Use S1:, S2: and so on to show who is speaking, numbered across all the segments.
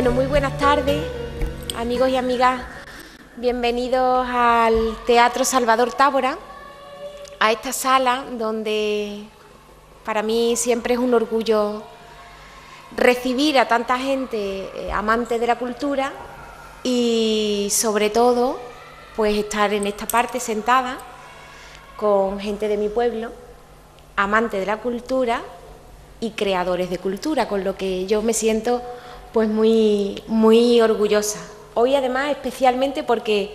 S1: Bueno, muy buenas tardes, amigos y amigas. Bienvenidos al Teatro Salvador Tábora, a esta sala donde para mí siempre es un orgullo recibir a tanta gente amante de la cultura y sobre todo pues estar en esta parte sentada con gente de mi pueblo, amante de la cultura y creadores de cultura, con lo que yo me siento pues muy orgullosa. Hoy además especialmente porque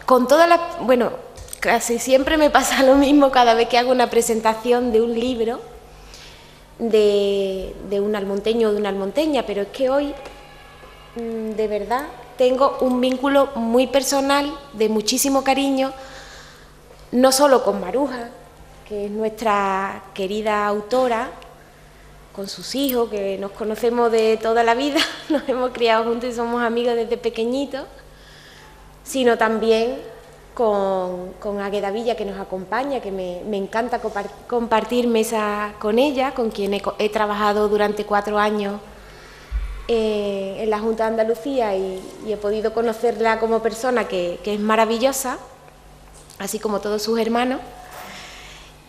S1: con todas las... Bueno, casi siempre me pasa lo mismo cada vez que hago una presentación de un libro de un almonteño o de una almonteña, pero es que hoy de verdad tengo un vínculo muy personal, de muchísimo cariño, no solo con Maruja, que es nuestra querida autora, con sus hijos, que nos conocemos de toda la vida, nos hemos criado juntos y somos amigos desde pequeñitos, sino también con Águeda Villa, que nos acompaña, que me encanta compartir mesa con ella, con quien he trabajado durante 4 años en la Junta de Andalucía y he podido conocerla como persona, que es maravillosa, así como todos sus hermanos.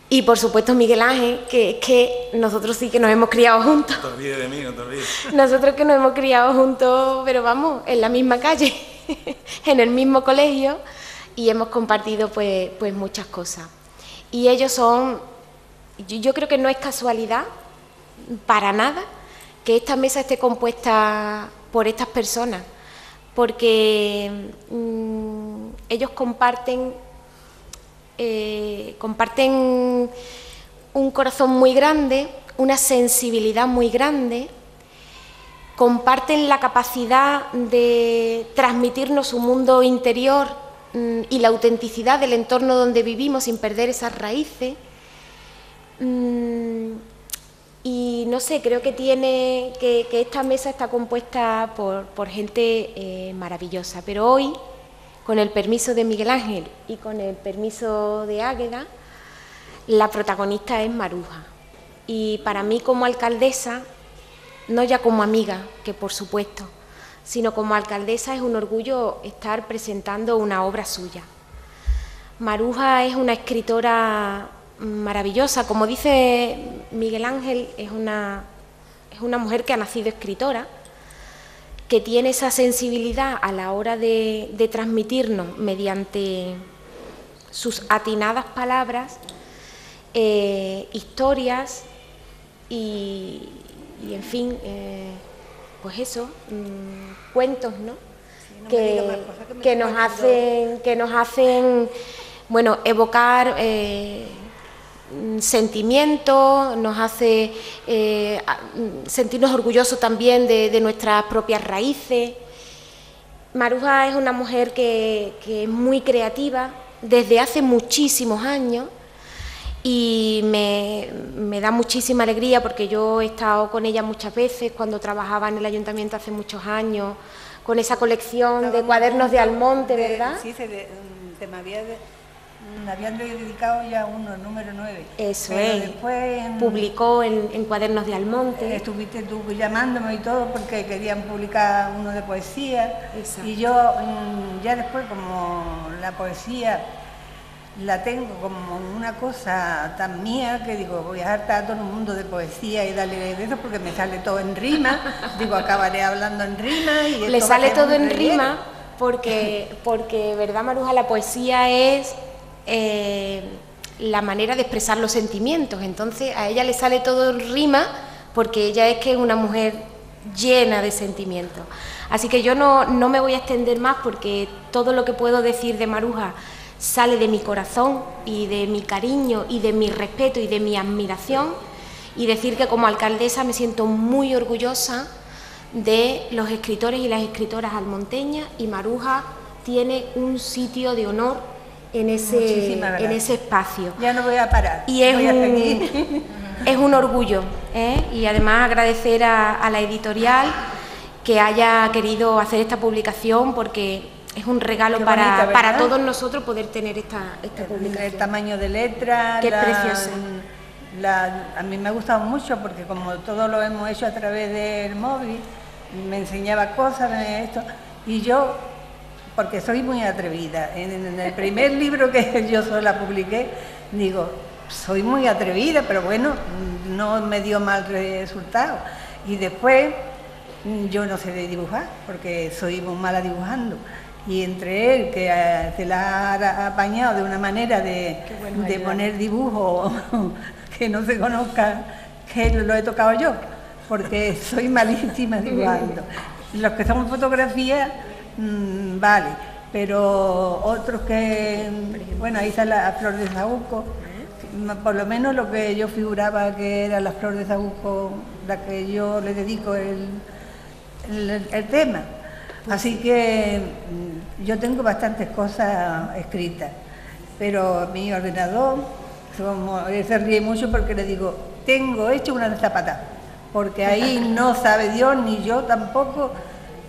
S1: Y por supuesto Miguel Ángel, que nosotros sí que nos hemos criado juntos.
S2: No te olvides de mí, no te olvides.
S1: Nosotros que nos hemos criado juntos, pero vamos, en la misma calle, en el mismo colegio, y hemos compartido pues muchas cosas. Y ellos son, yo creo que no es casualidad, para nada, que esta mesa esté compuesta por estas personas, porque ellos comparten un corazón muy grande, una sensibilidad muy grande, comparten la capacidad de transmitirnos su mundo interior y la autenticidad del entorno donde vivimos sin perder esas raíces. Y no sé, creo que esta mesa está compuesta por gente maravillosa, pero hoy, con el permiso de Miguel Ángel y con el permiso de Águeda, la protagonista es Maruja. Y para mí como alcaldesa, no ya como amiga, que por supuesto, sino como alcaldesa es un orgullo estar presentando una obra suya. Maruja es una escritora maravillosa, como dice Miguel Ángel, es una mujer que ha nacido escritora, que tiene esa sensibilidad a la hora de transmitirnos mediante sus atinadas palabras, historias y en fin, pues eso, cuentos, ¿no? Sí, que nos hacen bueno, evocar sentimientos, nos hace sentirnos orgullosos también de nuestras propias raíces. Maruja es una mujer que es muy creativa desde hace muchísimos años y me da muchísima alegría porque yo he estado con ella muchas veces cuando trabajaba en el ayuntamiento hace muchos años, con esa colección de cuadernos de Almonte, ¿verdad?
S3: Sí, me habían dedicado ya uno, número 9.
S1: Eso
S3: pero
S1: es.
S3: Después
S1: publicó en Cuadernos de Almonte.
S3: Estuviste tú llamándome y todo porque querían publicar uno de poesía.
S1: Exacto.
S3: Y yo ya después, como la poesía la tengo como una cosa tan mía, que digo, voy a hartar a todo el mundo de poesía y darle de eso porque me sale todo en rima. Digo, acabaré hablando en rima. Y
S1: le sale todo en rima porque, ¿verdad, Maruja? La poesía es la manera de expresar los sentimientos, entonces a ella le sale todo en rima porque ella es que es una mujer llena de sentimientos. Así que yo no me voy a extender más porque todo lo que puedo decir de Maruja sale de mi corazón y de mi cariño y de mi respeto y de mi admiración, y decir que como alcaldesa me siento muy orgullosa de los escritores y las escritoras almonteñas, y Maruja tiene un sitio de honor en ese espacio.
S3: Ya no voy a parar.
S1: Y es un orgullo, y además agradecer a la editorial que haya querido hacer esta publicación porque es un regalo para todos nosotros poder tener esta publicación.
S3: El tamaño de letra,
S1: que es preciosa.
S3: A mí me ha gustado mucho porque como todo lo hemos hecho a través del móvil, me enseñaba cosas, esto, y yo, porque soy muy atrevida, en el primer libro que yo sola publiqué, digo, soy muy atrevida, pero bueno, no me dio mal resultado. Y después, yo no sé de dibujar, porque soy muy mala dibujando. Y entre él, que se la ha apañado de una manera de poner dibujo que no se conozca, que lo he tocado yo, porque soy malísima dibujando. Los que son fotografías, vale, pero otros que, bueno, ahí está la flor de saúco, por lo menos lo que yo figuraba que era la flor de saúco, la que yo le dedico el tema. Así que yo tengo bastantes cosas escritas, pero mi ordenador se ríe mucho porque le digo, tengo hecho una zapata, porque ahí no sabe Dios ni yo tampoco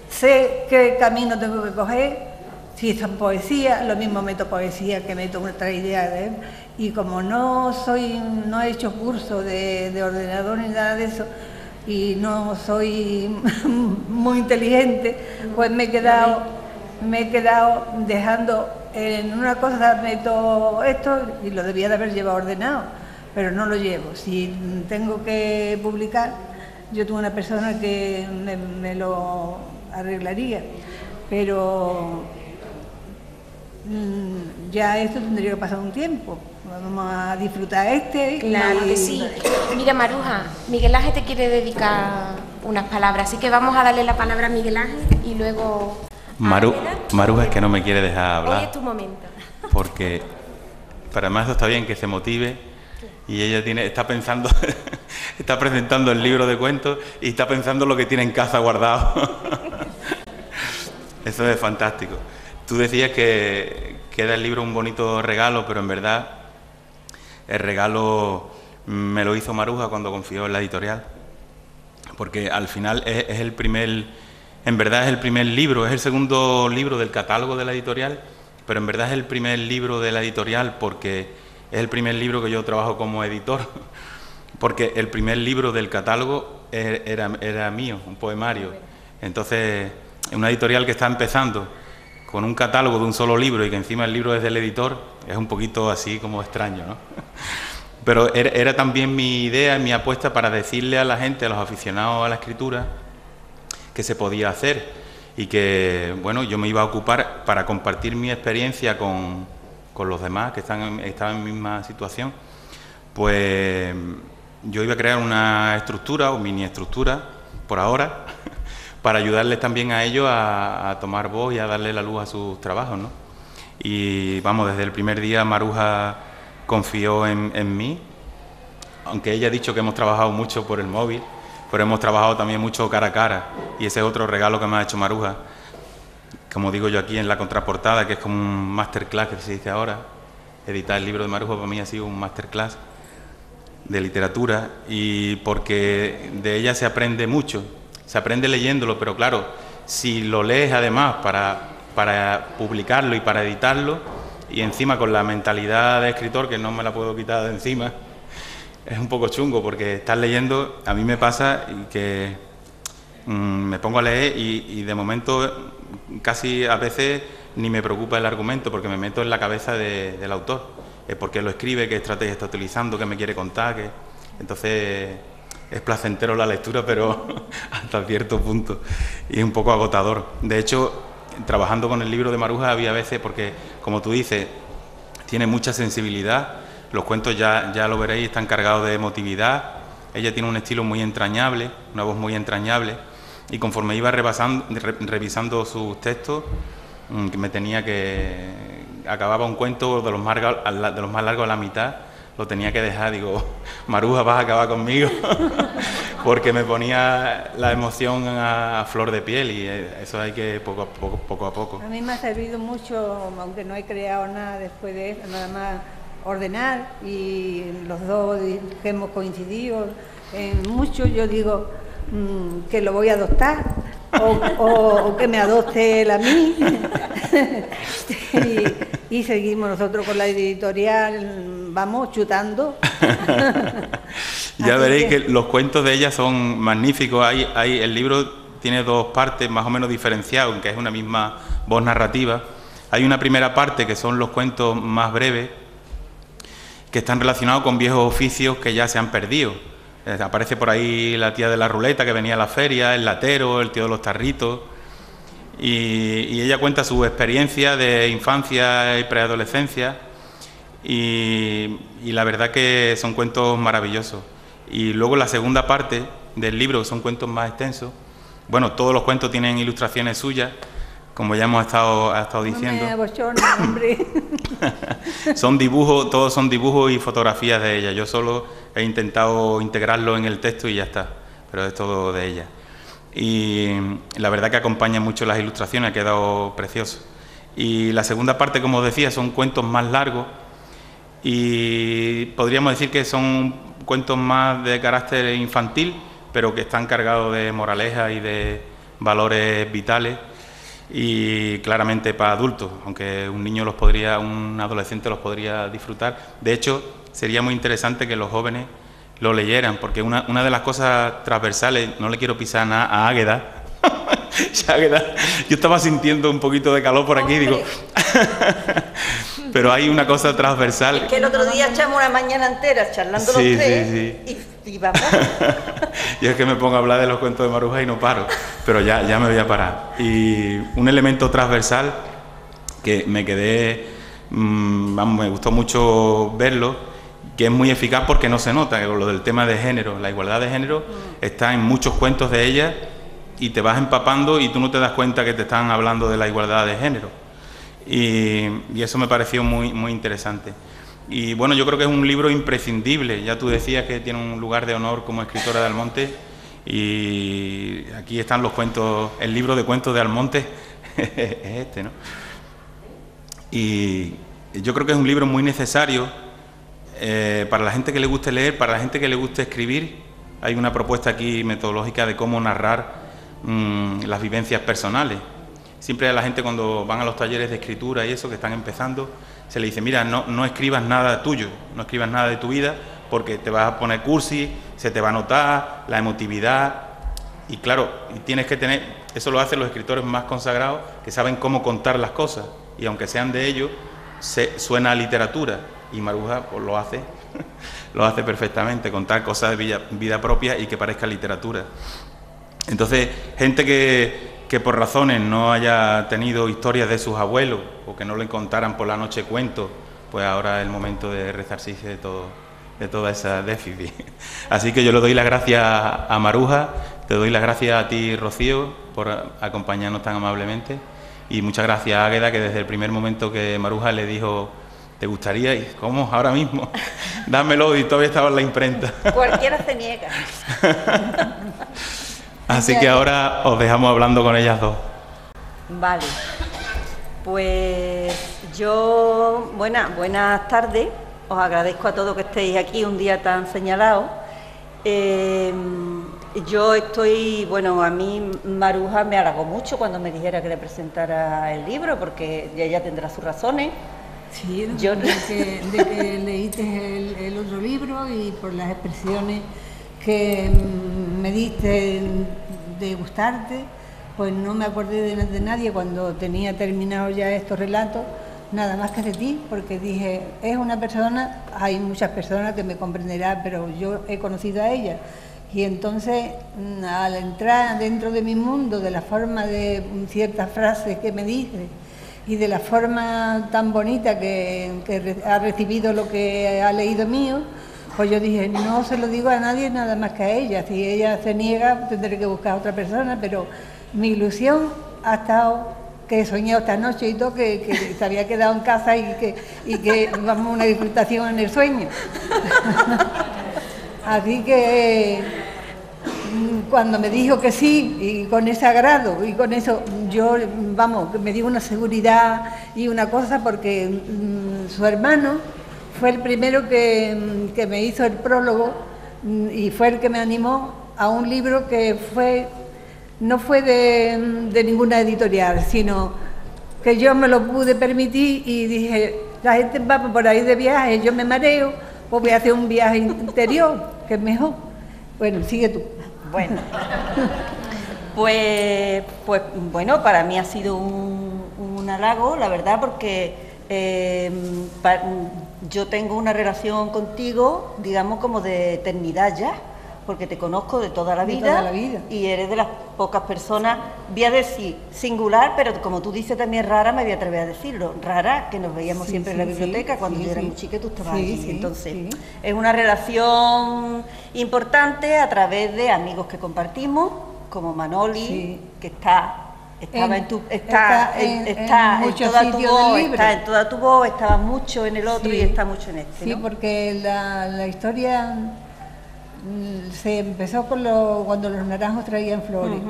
S3: sé qué camino tengo que coger. Si son poesía, lo mismo meto poesía que meto otra idea de él, y como no he hecho curso de ordenador ni nada de eso, y no soy muy inteligente, pues me he quedado dejando en una cosa, meto esto y lo debía de haber llevado ordenado, pero no lo llevo. Si tengo que publicar, yo tuve una persona que me lo arreglaría, pero ya esto tendría que pasar un tiempo. Vamos a disfrutar
S1: Claro que sí. Mira, Maruja, Miguel Ángel te quiere dedicar unas palabras, así que vamos a darle la palabra a Miguel Ángel y luego...
S2: Maruja es que no me quiere dejar hablar.
S1: Hoy es tu momento.
S2: Porque para más está bien que se motive, y ella está pensando, está presentando el libro de cuentos y está pensando lo que tiene en casa guardado. Eso es fantástico. Tú decías que era el libro un bonito regalo, pero en verdad el regalo me lo hizo Maruja cuando confió en la editorial, porque al final es el primer, en verdad es el primer libro, es el segundo libro del catálogo de la editorial, pero en verdad es el primer libro de la editorial porque es el primer libro que yo trabajo como editor, porque el primer libro del catálogo era mío, un poemario. Entonces, una editorial que está empezando con un catálogo de un solo libro y que encima el libro es del editor, es un poquito así como extraño, ¿no? Pero era también mi idea, mi apuesta para decirle a la gente, a los aficionados a la escritura, que se podía hacer y que, bueno, yo me iba a ocupar para compartir mi experiencia con los demás que estaban en misma situación. Pues yo iba a crear una estructura o mini estructura, por ahora, para ayudarles también a ellos a tomar voz y a darle la luz a sus trabajos, ¿no? Y vamos, desde el primer día Maruja confió en mí, aunque ella ha dicho que hemos trabajado mucho por el móvil, pero hemos trabajado también mucho cara a cara, y ese es otro regalo que me ha hecho Maruja, como digo yo aquí en la contraportada, que es como un masterclass que se dice ahora. Editar el libro de Maruja para mí ha sido un masterclass de literatura, y porque de ella se aprende mucho. Se aprende leyéndolo, pero claro, si lo lees además para publicarlo y para editarlo, y encima con la mentalidad de escritor, que no me la puedo quitar de encima, es un poco chungo, porque estás leyendo, a mí me pasa que me pongo a leer y de momento casi a veces ni me preocupa el argumento, porque me meto en la cabeza del autor, por qué lo escribe, qué estrategia está utilizando, qué me quiere contar, entonces... Es placentero la lectura, pero hasta cierto punto, y es un poco agotador. De hecho, trabajando con el libro de Maruja había veces, porque como tú dices, tiene mucha sensibilidad, los cuentos ya lo veréis, están cargados de emotividad, ella tiene un estilo muy entrañable, una voz muy entrañable, y conforme iba revisando sus textos, que me tenía que... acababa un cuento de los más largos a la mitad, lo tenía que dejar, digo, Maruja, vas a acabar conmigo, porque me ponía la emoción a flor de piel, y eso hay que poco a poco.
S3: A mí me ha servido mucho, aunque no he creado nada después de eso, nada más ordenar, y los dos que hemos coincidido en mucho. Yo digo que lo voy a adoptar, o que me adopte él a mí. Y seguimos nosotros con la editorial, vamos chutando.
S2: Ya veréis que los cuentos de ella son magníficos. El libro tiene dos partes más o menos diferenciadas, aunque es una misma voz narrativa. Hay una primera parte que son los cuentos más breves, que están relacionados con viejos oficios que ya se han perdido. Aparece por ahí la tía de la ruleta que venía a la feria, el latero, el tío de los tarritos, y ella cuenta su experiencia de infancia y preadolescencia, y la verdad que son cuentos maravillosos. Y luego la segunda parte del libro, que son cuentos más extensos, bueno, todos los cuentos tienen ilustraciones suyas, como ya hemos estado diciendo.
S3: No me abochornes, hombre.
S2: Son dibujos, todos son dibujos y fotografías de ella. Yo solo he intentado integrarlo en el texto y ya está, pero es todo de ella. Y la verdad que acompaña mucho las ilustraciones, ha quedado precioso. Y la segunda parte, como os decía, son cuentos más largos y podríamos decir que son cuentos más de carácter infantil, pero que están cargados de moraleja y de valores vitales, y claramente para adultos, aunque un adolescente los podría disfrutar. De hecho, sería muy interesante que los jóvenes lo leyeran, porque una de las cosas transversales, no le quiero pisar nada a Águeda, yo estaba sintiendo un poquito de calor por aquí, digo, pero hay una cosa transversal.
S4: Es que el otro día echamos una mañana entera charlando los tres, sí. Y vamos.
S2: Y es que me pongo a hablar de los cuentos de Maruja y no paro, pero ya me voy a parar. Y un elemento transversal que me quedé, me gustó mucho verlo, que es muy eficaz porque no se nota, que lo del tema de género, la igualdad de género está en muchos cuentos de ella, y te vas empapando y tú no te das cuenta que te están hablando de la igualdad de género. Y eso me pareció muy, muy interesante. Y bueno, yo creo que es un libro imprescindible. Ya tú decías que tiene un lugar de honor como escritora de Almonte, y aquí están los cuentos, el libro de cuentos de Almonte es este, ¿no? Y yo creo que es un libro muy necesario para la gente que le guste leer, para la gente que le guste escribir. Hay una propuesta aquí metodológica de cómo narrar las vivencias personales. Siempre a la gente, cuando van a los talleres de escritura y eso, que están empezando, se le dice, mira, no escribas nada tuyo, no escribas nada de tu vida, porque te vas a poner cursi, se te va a notar la emotividad, y claro, y tienes que tener, eso lo hacen los escritores más consagrados, que saben cómo contar las cosas, y aunque sean de ellos, suena a literatura, y Maruja pues lo hace, lo hace perfectamente, contar cosas de vida propia y que parezca literatura. Entonces, gente que por razones no haya tenido historias de sus abuelos, o que no le contaran por la noche cuentos, pues ahora es el momento de resarcirse de toda esa déficit. Así que yo le doy las gracias a Maruja, te doy las gracias a ti, Rocío, por acompañarnos tan amablemente, y muchas gracias a Águeda, que desde el primer momento que Maruja le dijo, ¿te gustaría? Y ¿cómo? Ahora mismo, dámelo, y todavía estaba en la imprenta.
S4: Cualquiera se niega.
S2: Así que ahora os dejamos hablando con ellas dos.
S4: Vale, pues yo, buenas tardes, os agradezco a todos que estéis aquí un día tan señalado. Yo estoy, a mí Maruja me halagó mucho cuando me dijera que le presentara el libro, porque ella tendrá sus razones.
S3: Sí, de que leíste el otro libro, y por las expresiones que me diste de gustarte, pues no me acordé de nadie cuando tenía terminado ya estos relatos, nada más que de ti, porque dije, es una persona, hay muchas personas que me comprenderán, pero yo he conocido a ella, y entonces al entrar dentro de mi mundo, de la forma de ciertas frases que me dice, y de la forma tan bonita que ha recibido lo que ha leído mío, pues yo dije, no se lo digo a nadie nada más que a ella. Si ella se niega, tendré que buscar a otra persona, pero mi ilusión ha estado, que he soñado esta noche y todo, que se había quedado en casa y que vamos a una disfrutación en el sueño. Así que cuando me dijo que sí, y con ese agrado, y con eso, yo, me dio una seguridad y una cosa, porque su hermano fue el primero que me hizo el prólogo, y fue el que me animó a un libro que no fue de ninguna editorial, sino que yo me lo pude permitir, y dije, la gente va por ahí de viaje, yo me mareo, pues voy a hacer un viaje interior, que es mejor. Bueno, sigue tú.
S4: Bueno, Pues bueno, para mí ha sido un halago, la verdad, porque yo tengo una relación contigo, digamos, como de eternidad ya, porque te conozco de toda la vida, y eres de las pocas personas, voy a decir singular, pero como tú dices también rara, me voy a atrever a decirlo, rara, que nos veíamos siempre en la biblioteca, cuando yo era muy chica, tú estabas allí, entonces es una relación importante a través de amigos que compartimos, como Manoli, que está en toda tu voz, estaba mucho en el otro y está mucho en este, ¿no?
S3: Sí, porque la historia se empezó cuando los naranjos traían flores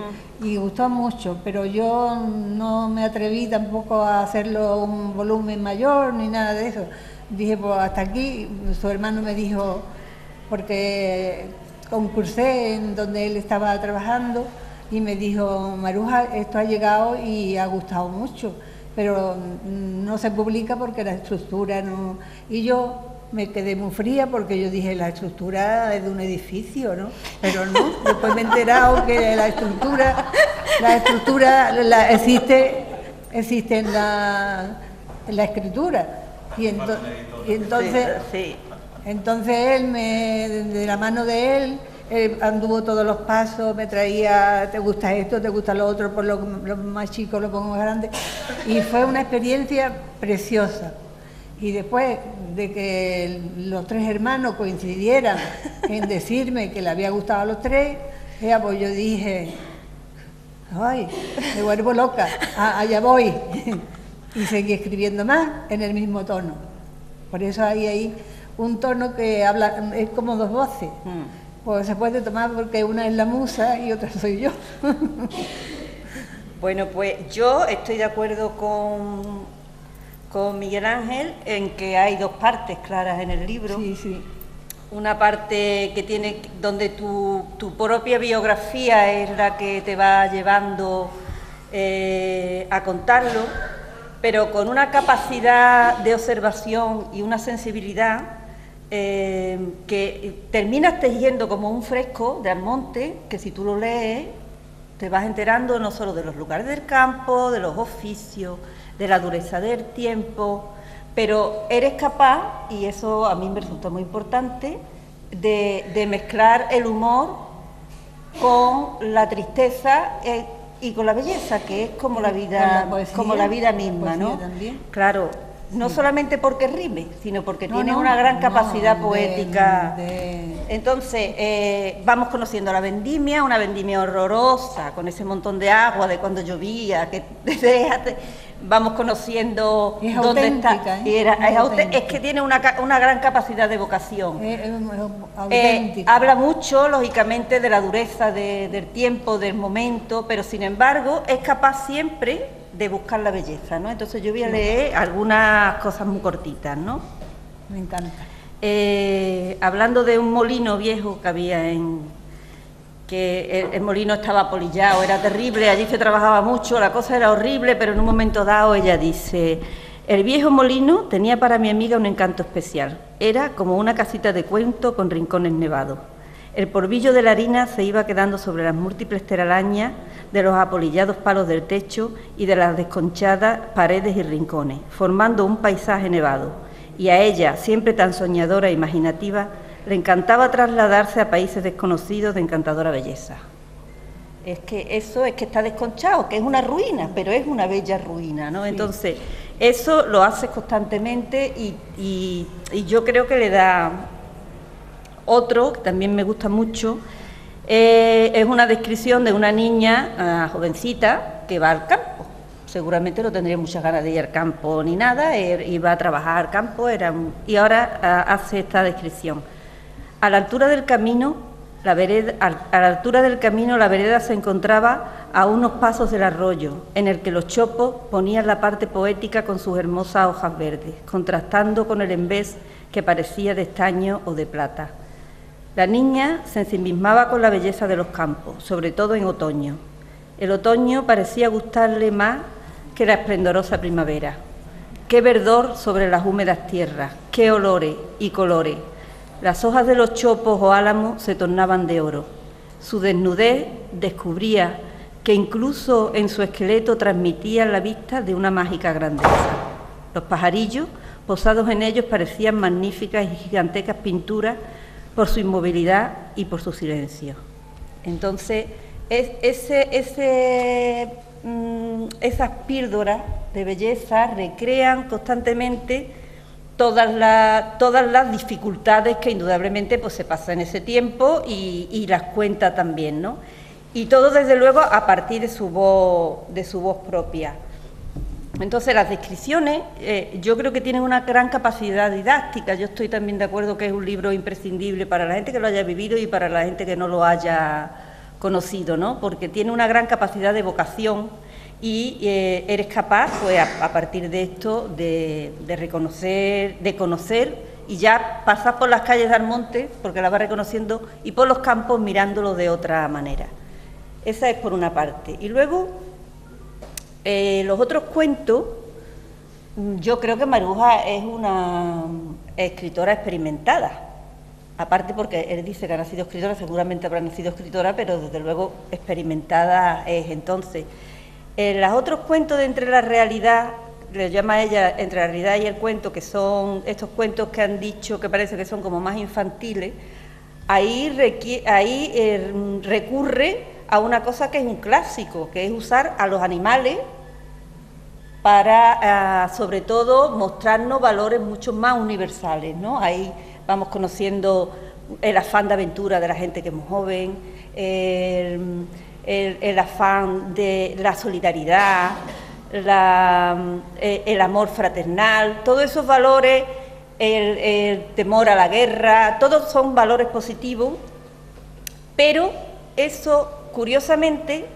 S3: y gustó mucho, pero yo no me atreví tampoco a hacerlo un volumen mayor ni nada de eso. Dije, pues hasta aquí. Su hermano me dijo, porque concursé en donde él estaba trabajando, y me dijo, Maruja, esto ha llegado y ha gustado mucho, pero no se publica porque la estructura no... Y yo me quedé muy fría porque yo dije, la estructura es de un edificio, ¿no? Pero no, después me he enterado que la estructura existe en la escritura. Y entonces él, de la mano de él anduvo todos los pasos, me traía, te gusta esto, te gusta lo otro, por lo más chico lo pongo más grande, y fue una experiencia preciosa. Y después de que los tres hermanos coincidieran en decirme que le había gustado a los tres, pues yo dije, ay, me vuelvo loca, allá voy. Y seguí escribiendo más en el mismo tono. Por eso hay ahí un tono que habla, es como dos voces. Pues se puede tomar porque una es la musa y otra soy yo.
S4: Bueno, pues yo estoy de acuerdo con Miguel Ángel en que hay dos partes claras en el libro.
S3: Sí.
S4: Una parte que tiene, donde tu propia biografía es la que te va llevando a contarlo, pero con una capacidad de observación y una sensibilidad que terminas tejiendo como un fresco de Almonte, que si tú lo lees te vas enterando no solo de los lugares del campo, de los oficios, de la dureza del tiempo, pero eres capaz, y eso a mí me resulta muy importante, de mezclar el humor con la tristeza y con la belleza, que es como la vida, como la vida misma, ¿no?
S3: También.
S4: Claro, no solamente porque rime, sino porque tiene una gran capacidad poética. Entonces, vamos conociendo la vendimia, una vendimia horrorosa, con ese montón de agua de cuando llovía, que vamos conociendo dónde está. Es que tiene una gran capacidad de evocación. Habla mucho, lógicamente, de la dureza del tiempo, del momento, pero sin embargo es capaz siempre de buscar la belleza, ¿no? Entonces yo voy a leer algunas cosas muy cortitas, ¿no?
S3: Me encanta.
S4: Hablando de un molino viejo que había que el molino estaba apolillado, era terrible, allí se trabajaba mucho, la cosa era horrible, pero en un momento dado ella dice: el viejo molino tenía para mi amiga un encanto especial, era como una casita de cuento con rincones nevados. El polvillo de la harina se iba quedando sobre las múltiples telarañas de los apolillados palos del techo y de las desconchadas paredes y rincones, formando un paisaje nevado, y a ella, siempre tan soñadora e imaginativa, le encantaba trasladarse a países desconocidos de encantadora belleza. Es que eso es que está desconchado, que es una ruina, pero es una bella ruina, ¿no? Sí. Entonces, eso lo haces constantemente y yo creo que le da otro, que también me gusta mucho, es una descripción de una niña jovencita que va al campo. Seguramente no tendría muchas ganas de ir al campo ni nada, iba a trabajar al campo, y ahora hace esta descripción. A la altura del camino, la vereda se encontraba a unos pasos del arroyo, en el que los chopos ponían la parte poética con sus hermosas hojas verdes, contrastando con el envés que parecía de estaño o de plata. La niña se ensimismaba con la belleza de los campos, sobre todo en otoño. El otoño parecía gustarle más que la esplendorosa primavera. Qué verdor sobre las húmedas tierras, qué olores y colores. Las hojas de los chopos o álamos se tornaban de oro. Su desnudez descubría que incluso en su esqueleto transmitían la vista de una mágica grandeza. Los pajarillos, posados en ellos, parecían magníficas y gigantescas pinturas por su inmovilidad y por su silencio. Entonces, esas píldoras de belleza recrean constantemente todas las dificultades que indudablemente pues, se pasan en ese tiempo y las cuenta también, ¿no? Y todo, desde luego, a partir de su voz propia. Entonces, las descripciones yo creo que tienen una gran capacidad didáctica. Yo estoy también de acuerdo que es un libro imprescindible para la gente que lo haya vivido y para la gente que no lo haya conocido, ¿no? Porque tiene una gran capacidad de evocación y eres capaz, pues, a partir de esto, de reconocer, de conocer, y ya pasas por las calles de Almonte, porque la vas reconociendo, y por los campos mirándolo de otra manera. Esa es por una parte. Y luego, los otros cuentos, yo creo que Maruja es una escritora experimentada. Aparte porque él dice que ha nacido escritora, seguramente habrá nacido escritora, pero desde luego experimentada es. Entonces, los otros cuentos de Entre la realidad, le llama ella Entre la realidad y el cuento, que son estos cuentos que han dicho que parece que son como más infantiles, ahí recurre a una cosa que es un clásico, que es usar a los animales para, sobre todo, mostrarnos valores mucho más universales, ¿no? Ahí vamos conociendo el afán de aventura de la gente que es muy joven, el afán de la solidaridad, el amor fraternal, todos esos valores, el temor a la guerra, todos son valores positivos, pero eso, curiosamente,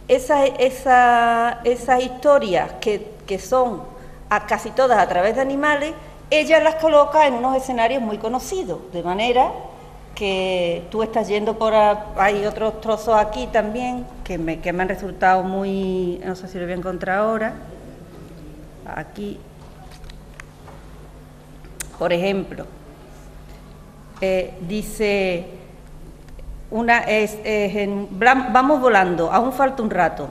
S4: esas historias que son casi todas a través de animales, ella las coloca en unos escenarios muy conocidos, de manera que tú estás yendo por... Hay otros trozos aquí también que me han resultado muy... No sé si lo voy a encontrar ahora. Aquí, por ejemplo, dice... vamos volando, aún falta un rato.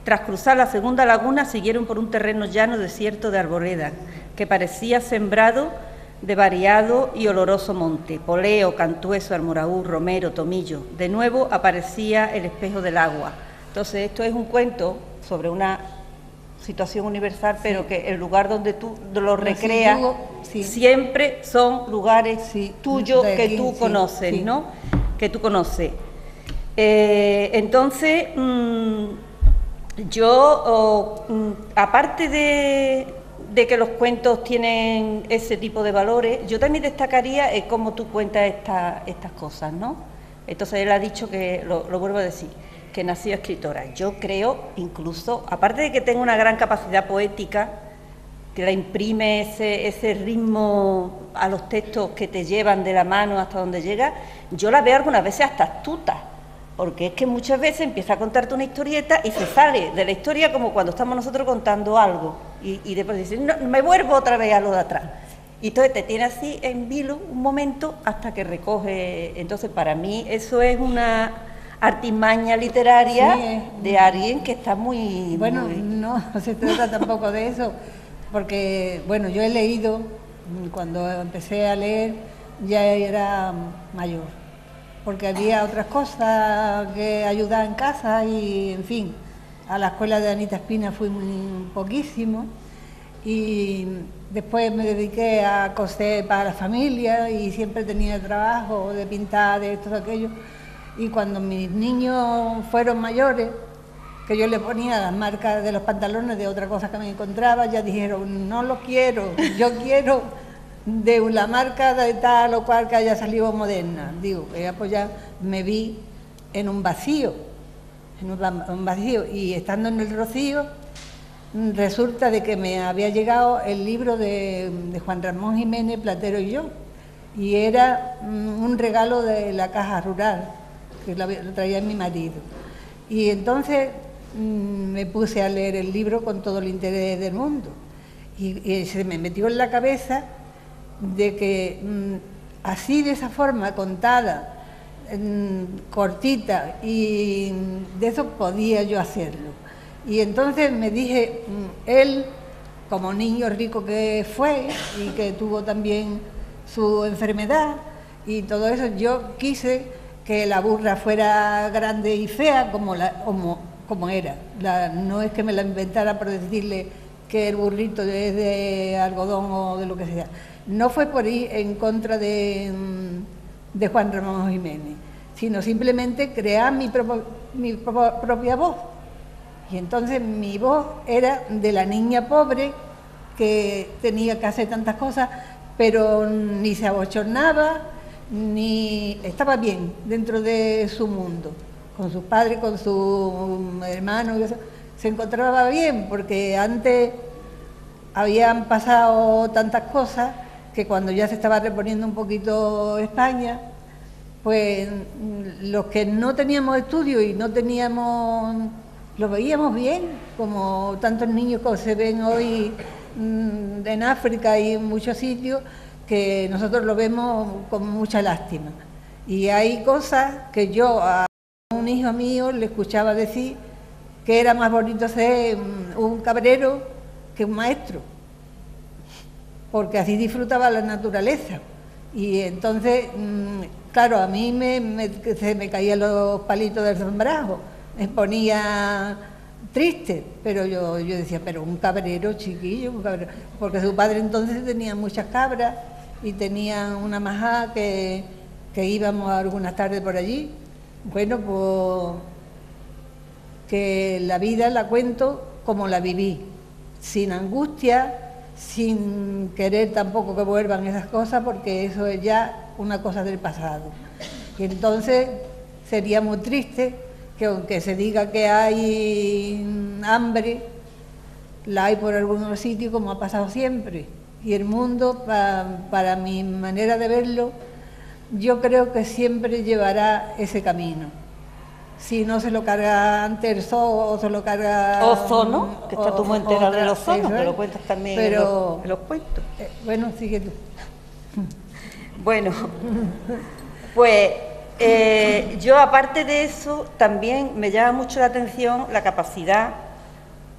S4: Tras cruzar la segunda laguna, siguieron por un terreno llano desierto de arboledas, que parecía sembrado de variado y oloroso monte, poleo, cantueso, almoraú, romero, tomillo. De nuevo aparecía el espejo del agua. Entonces, esto es un cuento sobre una situación universal, pero que el lugar donde tú lo recreas siempre son lugares tuyos que tú conoces, ¿no? Que tú conoces. Entonces, yo, aparte de que los cuentos tienen ese tipo de valores, yo también destacaría cómo tú cuentas estas cosas, ¿no? Entonces él ha dicho que, lo vuelvo a decir, que nació escritora. Yo creo, incluso, aparte de que tenga una gran capacidad poética, que la imprime ese ritmo a los textos que te llevan de la mano hasta donde llega, yo la veo algunas veces hasta astuta, porque es que muchas veces empieza a contarte una historieta y se sale de la historia como cuando estamos nosotros contando algo, y después dice, no, me vuelvo otra vez a lo de atrás. Y entonces te tiene así en vilo un momento hasta que recoge. Entonces, para mí eso es una artimaña literaria de alguien que está muy...
S3: Bueno, no se trata tampoco de eso, porque, bueno, yo he leído, cuando empecé a leer ya era mayor, porque había otras cosas que ayudar en casa y, en fin, a la escuela de Anita Espina fui muy poquísimo y después me dediqué a coser para la familia y siempre tenía trabajo de pintar, de esto, de aquello, y cuando mis niños fueron mayores, que yo le ponía las marcas de los pantalones de otra cosa que me encontraba, ya dijeron, no lo quiero, yo quiero de la marca de tal o cual que haya salido moderna. Digo, pues ya me vi en un vacío, y estando en el Rocío, resulta de que me había llegado el libro de Juan Ramón Jiménez, Platero y yo, y era un regalo de la Caja Rural, que lo traía mi marido. Y entonces me puse a leer el libro con todo el interés del mundo, y se me metió en la cabeza de que así, de esa forma contada, cortita, y de eso podía yo hacerlo. Y entonces me dije, él, como niño rico que fue y que tuvo también su enfermedad y todo eso, yo quise que la burra fuera grande y fea como era. No es que me la inventara por decirle que el burrito es de algodón o de lo que sea. No fue por ir en contra de Juan Ramón Jiménez, sino simplemente crear mi propia voz. Y entonces mi voz era de la niña pobre que tenía que hacer tantas cosas, pero ni se abochornaba, ni estaba bien dentro de su mundo, con sus padres, con su hermano, y eso. Se encontraba bien, porque antes habían pasado tantas cosas que cuando ya se estaba reponiendo un poquito España, pues los que no teníamos estudio y no teníamos, lo veíamos bien, como tantos niños que se ven hoy en África y en muchos sitios, que nosotros lo vemos con mucha lástima. Y hay cosas que yo a un hijo mío le escuchaba decir que era más bonito ser un cabrero que un maestro, porque así disfrutaba la naturaleza. Y entonces, claro, a mí se me caían los palitos del sombrajo, me ponía triste, pero yo decía, pero un cabrero chiquillo, un cabrero, porque su padre entonces tenía muchas cabras y tenía una majá que íbamos algunas tardes por allí. Bueno, pues que la vida la cuento como la viví, sin angustia, sin querer tampoco que vuelvan esas cosas, porque eso es ya una cosa del pasado. Y entonces sería muy triste que aunque se diga que hay hambre, la hay por algunos sitios, como ha pasado siempre. Y el mundo, para mi manera de verlo, yo creo que siempre llevará ese camino. Si no se lo carga antes el zoo o se lo carga...
S4: Ozono, que está tú muy enterado del ozono, que lo cuentas también
S3: pero,
S4: en los cuentos.
S3: Bueno, sigue tú.
S4: Bueno, pues yo aparte de eso, también me llama mucho la atención la capacidad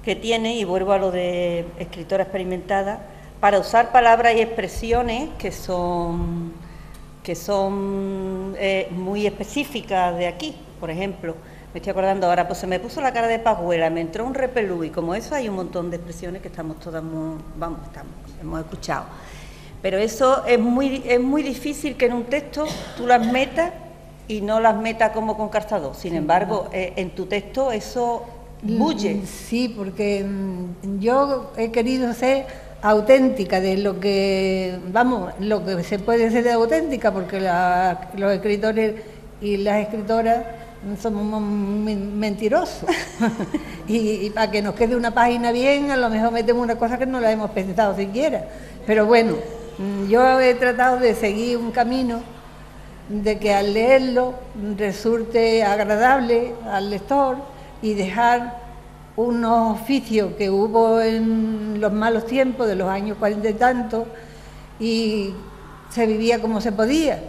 S4: que tiene, y vuelvo a lo de escritora experimentada, para usar palabras y expresiones que son muy específicas de aquí. Por ejemplo, me estoy acordando ahora, pues se me puso la cara de pajuela, me entró un repelú, y como eso hay un montón de expresiones que estamos todas hemos escuchado. Pero eso es muy difícil que en un texto tú las metas y no las metas como con calzador. Sin embargo, en tu texto eso bulle.
S3: Sí, porque yo he querido ser auténtica de lo que, lo que se puede ser de auténtica, porque los escritores y las escritoras somos mentirosos. y para que nos quede una página bien, a lo mejor metemos una cosa que no la hemos pensado siquiera. Pero bueno, yo he tratado de seguir un camino de que al leerlo resulte agradable al lector y dejar unos oficios que hubo en los malos tiempos de los años 40 y tantos, y se vivía como se podía.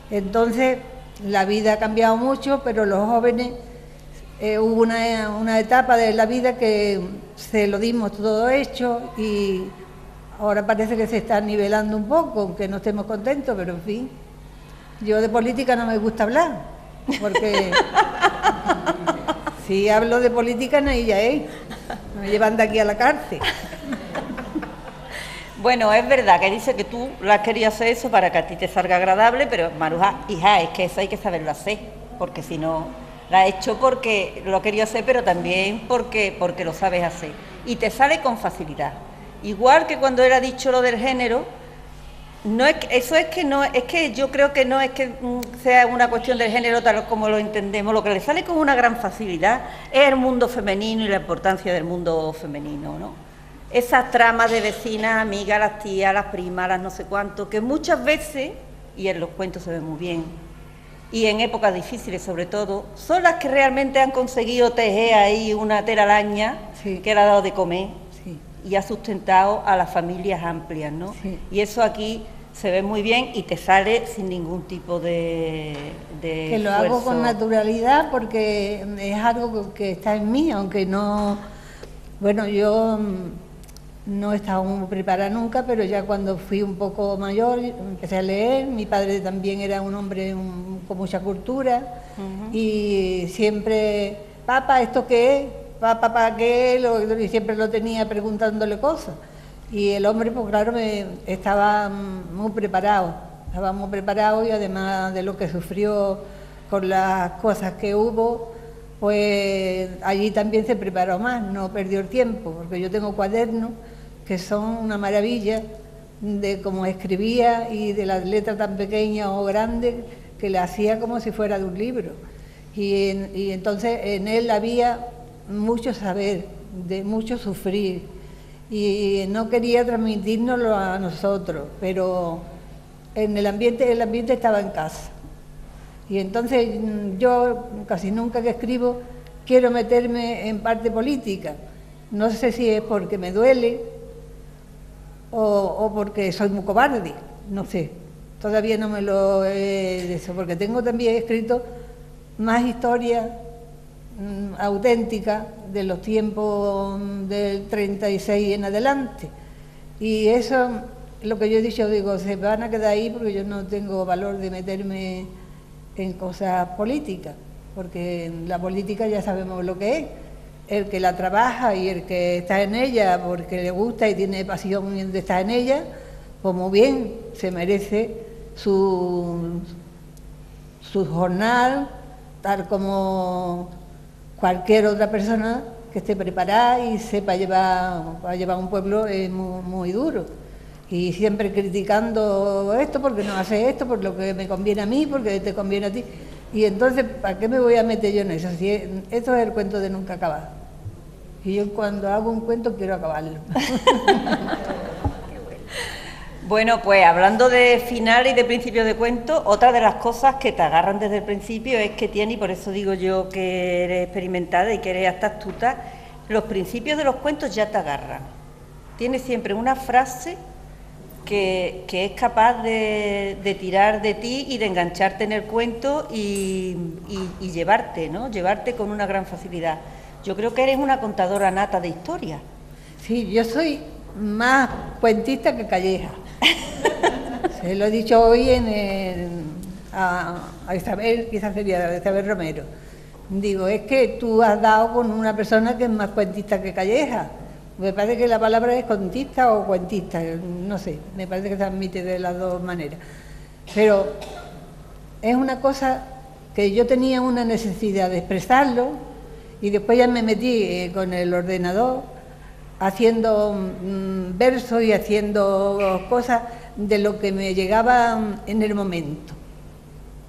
S3: Entonces la vida ha cambiado mucho, pero los jóvenes hubo una etapa de la vida que se lo dimos todo hecho, y ahora parece que se está nivelando un poco, aunque no estemos contentos, pero en fin. Yo de política no me gusta hablar, porque si hablo de política, no ya es. Me llevan de aquí a la cárcel.
S4: Bueno, es verdad que dice que tú lo has querido hacer eso para que a ti te salga agradable, pero Maruja, hija, es que eso hay que saberlo hacer, porque si no, la has hecho porque lo quería hacer, pero también porque lo sabes hacer. Y te sale con facilidad. Igual que cuando era dicho lo del género, no es que, eso es que no, es que yo creo que no es que sea una cuestión del género tal como lo entendemos. Lo que le sale con una gran facilidad es el mundo femenino y la importancia del mundo femenino, ¿no? Esas tramas de vecinas, amigas, las tías, las primas, las no sé cuánto, que muchas veces, y en los cuentos se ve muy bien, y en épocas difíciles sobre todo, son las que realmente han conseguido tejer ahí una telaraña que le ha dado de comer y ha sustentado a las familias amplias, ¿no? Sí. Y eso aquí se ve muy bien y te sale sin ningún tipo de
S3: que lo
S4: esfuerzo.
S3: hago con naturalidad porque es algo que está en mí, aunque no... Bueno, yo no he estado muy preparada nunca, pero ya cuando fui un poco mayor empecé a leer. Mi padre también era un hombre con mucha cultura y siempre, papá, ¿esto qué es? Papá, ¿qué es? Y siempre lo tenía preguntándole cosas. Y el hombre, pues claro, estaba muy preparado y además de lo que sufrió con las cosas que hubo, pues allí también se preparó más, no perdió el tiempo, porque yo tengo cuadernos que son una maravilla de cómo escribía y de las letras tan pequeñas o grandes que le hacía como si fuera de un libro. Y entonces en él había mucho saber, de mucho sufrir, y no quería transmitírnoslo a nosotros, pero el ambiente estaba en casa. Y entonces yo casi nunca que escribo quiero meterme en parte política. No sé si es porque me duele o porque soy muy cobarde, no sé. Todavía no me lo he de eso, porque tengo también escrito más historias auténticas de los tiempos del 36 en adelante. Y eso, lo que yo he dicho, digo, se van a quedar ahí porque yo no tengo valor de meterme en cosas políticas, porque en la política ya sabemos lo que es. El que la trabaja y el que está en ella porque le gusta y tiene pasión de estar en ella, pues muy bien, se merece su jornal, tal como cualquier otra persona que esté preparada y sepa llevar un pueblo es muy duro. Y siempre criticando esto porque no hace esto, por lo que me conviene a mí, porque te conviene a ti. Y entonces, ¿para qué me voy a meter yo en eso? Si esto es el cuento de nunca acabar. Y yo cuando hago un cuento quiero acabarlo.
S4: Bueno, pues hablando de final y de principio de cuento, otra de las cosas que te agarran desde el principio es que tiene, y por eso digo yo que eres experimentada y que eres hasta astuta, los principios de los cuentos ya te agarran. Tienes siempre una frase que es capaz de tirar de ti y de engancharte en el cuento y llevarte, ¿no? Llevarte con una gran facilidad. Yo creo que eres una contadora nata de historias.
S3: Sí, yo soy más cuentista que calleja. Se lo he dicho hoy a Isabel, quizás sería a Isabel Romero. Digo, es que tú has dado con una persona que es más cuentista que calleja. Me parece que la palabra es contista o cuentista, no sé, me parece que se admite de las dos maneras. Pero es una cosa que yo tenía una necesidad de expresarlo y después ya me metí con el ordenador haciendo versos y haciendo cosas de lo que me llegaba en el momento,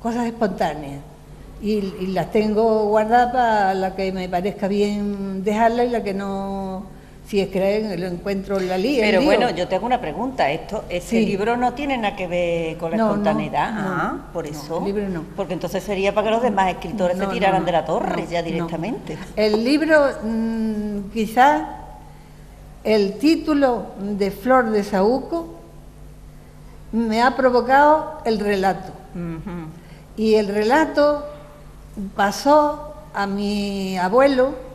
S3: cosas espontáneas. Y las tengo guardadas para la que me parezca bien dejarla y la que no, si es que lo encuentro en la línea.
S4: Pero bueno, yo te hago una pregunta, ese libro no tiene nada que ver con la espontaneidad, por eso.
S3: El libro no.
S4: Porque entonces sería para que los demás escritores se tiraran de la torre ya directamente.
S3: No. El libro, quizás el título de Flor de Saúco me ha provocado el relato. Y el relato pasó a mi abuelo,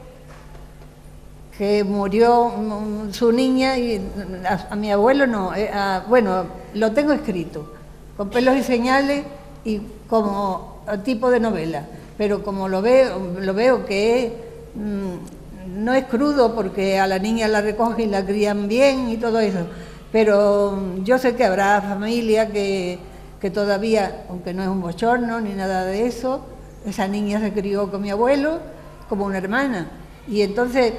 S3: que murió su niña, y a mi abuelo no, bueno, lo tengo escrito, con pelos y señales y como tipo de novela, pero como lo veo que no es crudo porque a la niña la recogen y la crían bien y todo eso, pero yo sé que habrá familia que todavía, aunque no es un bochorno ni nada de eso, esa niña se crió con mi abuelo como una hermana, y entonces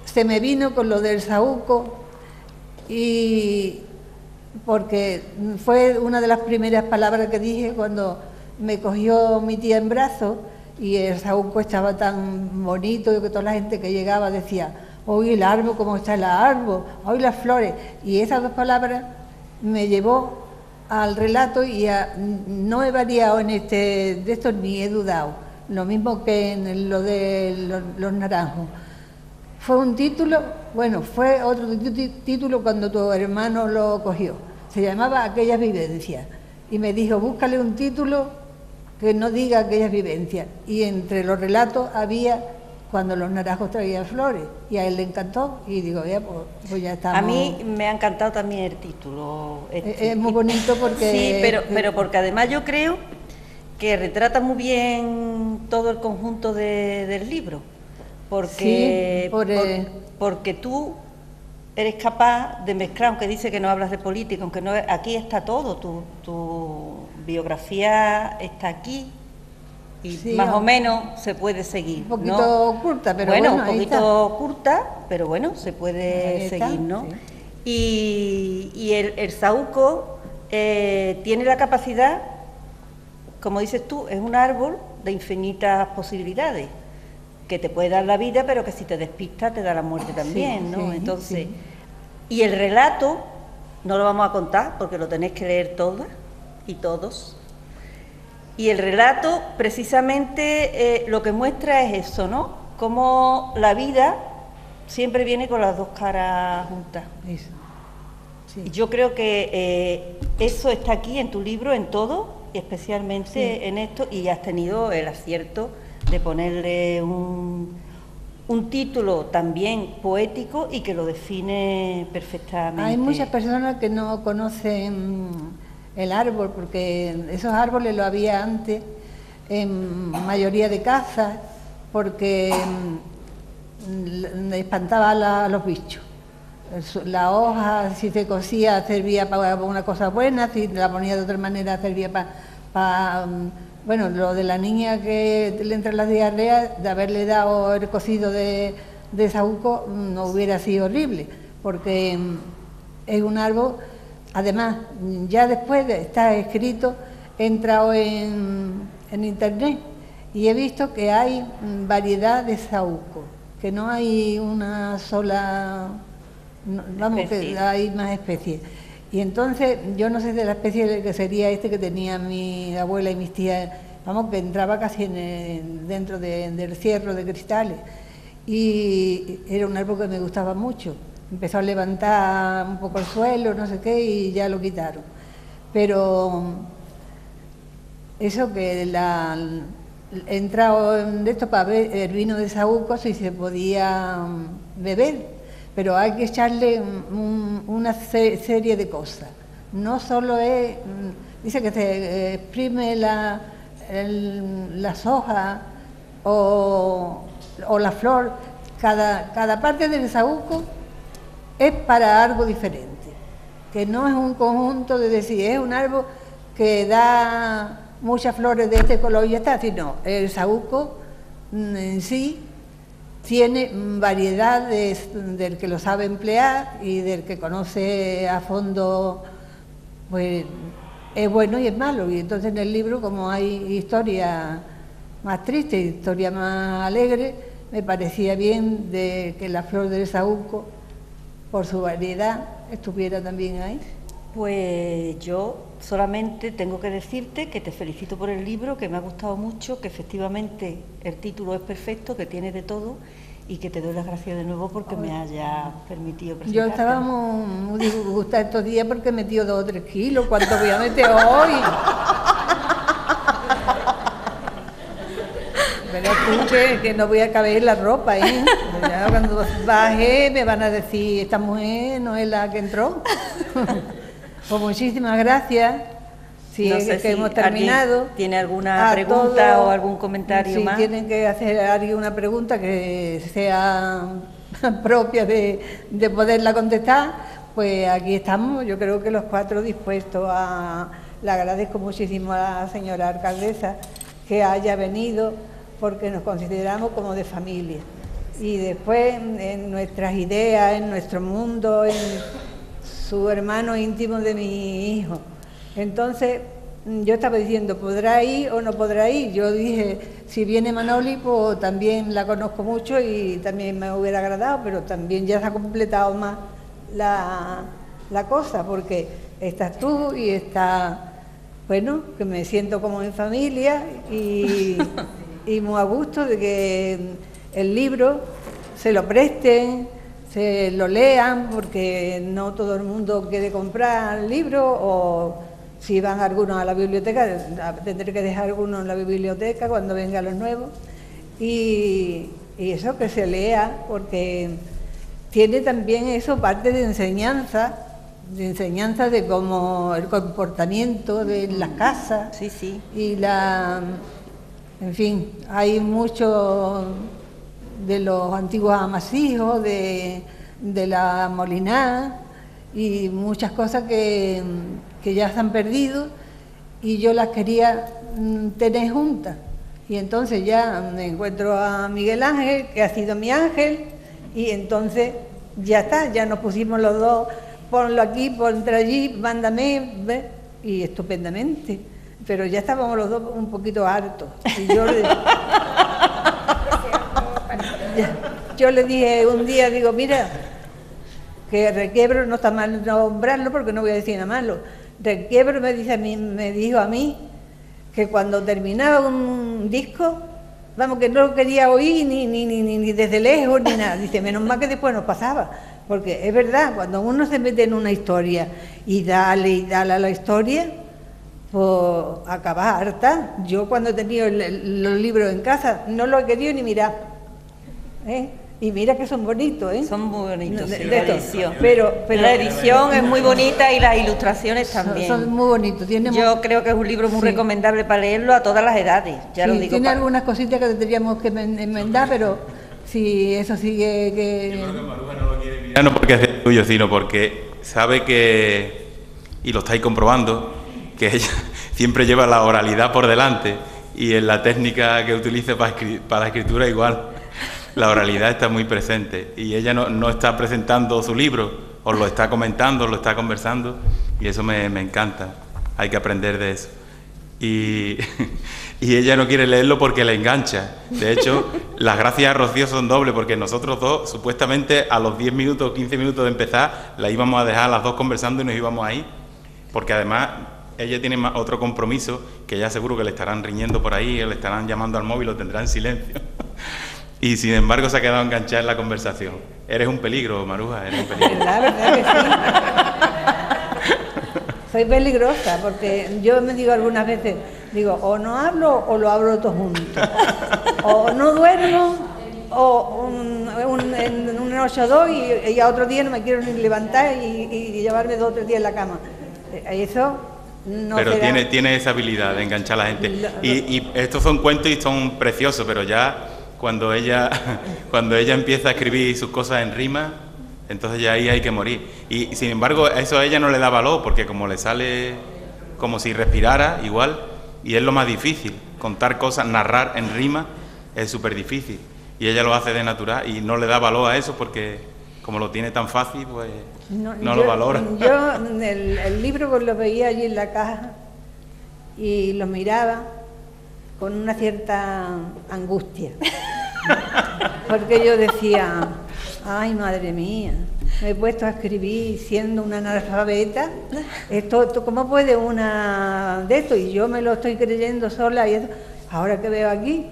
S3: se me vino con lo del saúco, y porque fue una de las primeras palabras que dije cuando me cogió mi tía en brazos y el saúco estaba tan bonito que toda la gente que llegaba decía, hoy el árbol, cómo está el árbol, hoy las flores, y esas dos palabras me llevó al relato y no he variado en de esto ni he dudado, lo mismo que en lo de los naranjos. Fue un título, bueno, fue otro título cuando tu hermano lo cogió, se llamaba Aquellas vivencias. Y me dijo, búscale un título que no diga aquellas vivencias. Y entre los relatos había Cuando los naranjos traían flores. Y a él le encantó. Y digo, ya, pues ya estamos.
S4: A mí me ha encantado también el título.
S3: Es muy bonito porque...
S4: Sí, pero porque además yo creo que retrata muy bien todo el conjunto del libro. Porque,
S3: sí,
S4: porque tú eres capaz de mezclar, aunque dice que no hablas de política, aunque no, aquí está todo, tu biografía está aquí y sí, más o menos se puede seguir.
S3: Un poquito curta, pero
S4: bueno,
S3: un
S4: poquito curta, pero bueno, se puede seguir, ¿no? Sí. Y el saúco tiene la capacidad, como dices tú, es un árbol de infinitas posibilidades, que te puede dar la vida, pero que si te despistas te da la muerte también, sí, ¿no? Sí, entonces, sí. Y el relato, no lo vamos a contar porque lo tenéis que leer todas y todos. Y el relato, precisamente, lo que muestra es eso, ¿no? Cómo la vida siempre viene con las dos caras juntas. Eso. Sí. Y yo creo que eso está aquí en tu libro, en todo, y especialmente en esto, y has tenido el acierto de ponerle un título también poético y que lo define perfectamente.
S3: Hay muchas personas que no conocen el árbol, porque esos árboles lo había antes en mayoría de casas, porque espantaba a los bichos. La hoja, si se cosía, servía para una cosa buena, si la ponía de otra manera, servía para... Bueno, lo de la niña que le entra las diarreas, de haberle dado el cocido de saúco, no hubiera sido horrible, porque es un árbol, además, ya después de estar escrito, he entrado en internet y he visto que hay variedad de saúco, que no hay una sola, vamos, que hay más especies. Y entonces, yo no sé de la especie que sería este que tenía mi abuela y mis tías, vamos, que entraba casi dentro del cierro de cristales. Y era un árbol que me gustaba mucho. Empezó a levantar un poco el suelo, no sé qué, y ya lo quitaron. Pero eso que he entrado en esto para ver el vino de saúco, si se podía beber. Pero hay que echarle una serie de cosas. No solo es, dice que se exprime las hojas o la flor. Cada parte del saúco es para algo diferente, que no es un conjunto de decir, es un árbol que da muchas flores de este color y ya está, sino el saúco en sí tiene variedad del que lo sabe emplear y del que conoce a fondo, pues es bueno y es malo. Y entonces en el libro, como hay historia más triste, historia más alegre, me parecía bien de que la flor del saúco, por su variedad, estuviera también ahí.
S4: Pues yo solamente tengo que decirte que te felicito por el libro, que me ha gustado mucho, que efectivamente el título es perfecto, que tiene de todo, y que te doy las gracias de nuevo porque me haya permitido presentarte.
S3: Yo estaba muy disgustada estos días porque he metido 2 o 3 kilos. ¿Cuánto voy a meter hoy? Verás tú que no voy a caber en la ropa, ¿eh? Ya cuando baje me van a decir, esta mujer no es la que entró. Pues muchísimas gracias. Sí, no sé si hemos terminado.
S4: ¿Tiene alguna pregunta o algún comentario más?
S3: Si tienen que hacer alguna pregunta que sea propia de poderla contestar, pues aquí estamos. Yo creo que los 4 dispuestos a... Le agradezco muchísimo a la señora alcaldesa que haya venido, porque nos consideramos como de familia. Y después en nuestras ideas, en nuestro mundo, en su hermano íntimo de mi hijo. Entonces, yo estaba diciendo, ¿podrá ir o no podrá ir? Yo dije, si viene Manoli, pues también la conozco mucho y también me hubiera agradado, pero también ya se ha completado más la cosa, porque estás tú y está, bueno, que me siento como en familia y muy a gusto de que el libro se lo presten, se lo lean, porque no todo el mundo quiere comprar libros, o si van algunos a la biblioteca, tendré que dejar algunos en la biblioteca cuando vengan los nuevos. Y eso, que se lea, porque tiene también eso parte de enseñanza de cómo el comportamiento de las casas.
S4: Sí, sí.
S3: Y en fin, hay mucho de los antiguos amasijos, de la molinada, y muchas cosas que ya se han perdido, y yo las quería tener juntas. Y entonces ya me encuentro a Miguel Ángel, que ha sido mi ángel, y entonces ya está, ya nos pusimos los dos, ponlo aquí, ponlo allí, mándame, ¿ves? Y estupendamente. Pero ya estábamos los dos un poquito hartos. Y yo le dije un día, digo, mira, que Requiebro, no está mal nombrarlo porque no voy a decir nada malo. Requiebro me dijo a mí que cuando terminaba un disco, vamos, que no lo quería oír ni desde lejos ni nada. Dice, menos mal que después nos pasaba, porque es verdad, cuando uno se mete en una historia y dale a la historia, pues acabas harta. Yo cuando he tenido los libros en casa no los he querido ni mirar, ¿eh? Y mira que son bonitos, ¿eh?
S4: Son muy bonitos, sí,
S3: la
S4: edición.
S3: Pero
S4: la edición es muy bonita y las ilustraciones también.
S3: Son muy bonitos.
S4: Yo creo que es un libro muy recomendable para leerlo a todas las edades. Ya lo digo.
S3: Tiene algunas cositas que tendríamos que enmendar, pero si eso sigue que...
S2: Yo creo que Maruja no lo quiere mirar, no porque es tuyo, sino porque sabe que, y lo estáis comprobando, que ella siempre lleva la oralidad por delante, y en la técnica que utilice para la escritura igual. La oralidad está muy presente, y ella no está presentando su libro, os lo está comentando, os lo está conversando, y eso me encanta. Hay que aprender de eso. Y ella no quiere leerlo porque le engancha. De hecho, las gracias a Rocío son dobles, porque nosotros dos, supuestamente, a los 10 minutos o 15 minutos de empezar, la íbamos a dejar a las dos conversando y nos íbamos ahí, porque además ella tiene otro compromiso, que ya seguro que le estarán riñendo por ahí, le estarán llamando al móvil, lo tendrá en silencio. Y sin embargo se ha quedado enganchada en la conversación. Eres un peligro, Maruja, eres un peligro.
S3: La verdad que sí. Soy peligrosa, porque yo me digo algunas veces, digo, o no hablo o lo hablo todo junto. O no duermo, o en una noche o dos, y a otro día no me quiero ni levantar y llevarme 2 o 3 días en la cama. Eso no.
S2: Pero
S3: será...
S2: tiene esa habilidad de enganchar a la gente. Y estos son cuentos y son preciosos, pero ya... Cuando ella empieza a escribir sus cosas en rima, entonces ya ahí hay que morir. Y sin embargo, eso a ella no le da valor, porque como le sale como si respirara igual, y es lo más difícil, contar cosas, narrar en rima, es súper difícil. Y ella lo hace de natural y no le da valor a eso, porque como lo tiene tan fácil, pues no lo valora.
S3: Yo el libro pues lo veía allí en la caja y lo miraba con una cierta angustia, porque yo decía, ay, madre mía, me he puesto a escribir siendo una analfabeta, esto ¿cómo puede una de esto? Y yo me lo estoy creyendo sola, y ahora que veo aquí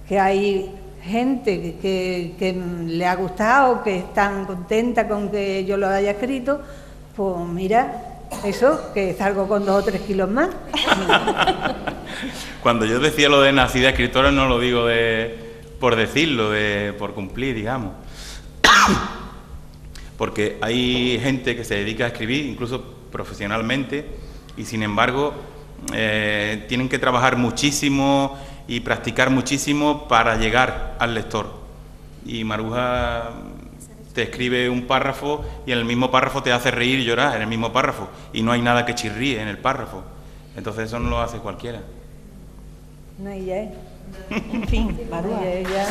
S3: que hay gente que le ha gustado, que están contenta con que yo lo haya escrito, pues mira, eso, que salgo con 2 o 3 kilos más.
S2: Cuando yo decía lo de nacida escritora, no lo digo por decirlo, por cumplir, digamos. Porque hay gente que se dedica a escribir, incluso profesionalmente, y sin embargo tienen que trabajar muchísimo y practicar muchísimo para llegar al lector. Y Maruja te escribe un párrafo y en el mismo párrafo te hace reír y llorar, en el mismo párrafo, y no hay nada que chirríe en el párrafo. Entonces eso no lo hace cualquiera.
S3: No, ella es.
S4: En fin, Maruja.
S3: Ella.